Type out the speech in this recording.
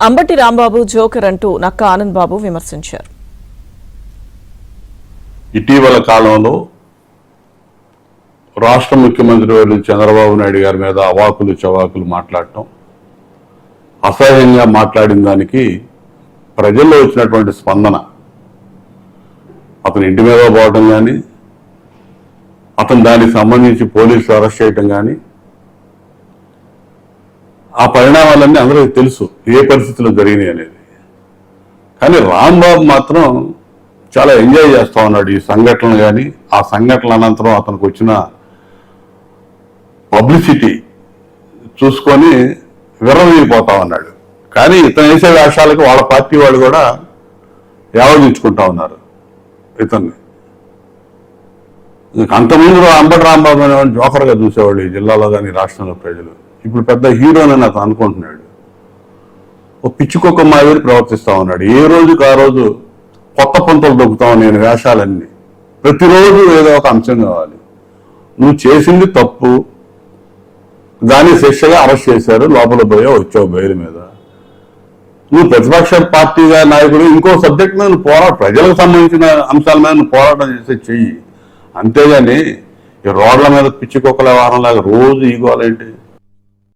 Ambati Rambabu joker అంటూ నక్కా ఆనంద్ బాబు విమర్శించారు. ఇటీవల కాలంలో రాష్ట్ర ముఖ్యమంత్రి చంద్రబాబు నాయుడు గారి మీద అవాకులు చవాకులు మాట్లాడటం, అసహ్యంగా మాట్లాడిన దానికి ప్రజల్లో వచ్చినటువంటి స్పందన, అతని ఇంటి మీద పోవటం కానీ, అతను దానికి సంబంధించి పోలీసులు అరెస్ట్ చేయటం కానీ, ఆ పరిణామాలన్నీ అందరికీ తెలుసు ఏ పరిస్థితుల్లో జరిగినాయి అనేది. కానీ రాంబాబు మాత్రం చాలా ఎంజాయ్ చేస్తా ఉన్నాడు ఈ సంఘటనలు కానీ, ఆ సంఘటనల అనంతరం అతనికి వచ్చిన పబ్లిసిటీ చూసుకొని విర్రవీగిపోతా ఉన్నాడు. కానీ ఇతను వేసే వేషాలకు వాళ్ళ పార్టీ వాళ్ళు కూడా యావగించుకుంటా ఉన్నారు ఇతన్ని. అంతకుముందు అంబటి రాంబాబు అనేవాడిని జోకర్గా చూసేవాళ్ళు ఈ జిల్లాలో కానీ రాష్ట్రంలో ప్రజలు. ఇప్పుడు పెద్ద హీరోనని అతను అనుకుంటున్నాడు. ఓ పిచ్చుకొక్క మాదిరి ప్రవర్తిస్తా ఉన్నాడు. ఏ రోజుకి ఆ రోజు కొత్త పంతులు దొక్కుతావు నేను వేషాలన్నీ. ప్రతిరోజు ఏదో ఒక అంశం కావాలి. నువ్వు చేసింది తప్పు, దాన్ని శిక్షగా అరెస్ట్ చేశారు, లోపల వచ్చావు బెయిల్ మీద. నువ్వు ప్రతిపక్ష పార్టీగా నాయకుడు ఇంకో సబ్జెక్ట్ మీద నువ్వు ప్రజలకు సంబంధించిన అంశాల మీద నువ్వు పోరాటం చేసే చెయ్యి. అంతేగాని ఈ రోడ్ల మీద పిచ్చికొక్కల వాహనంలాగా రోజు ఈగోలేంటి?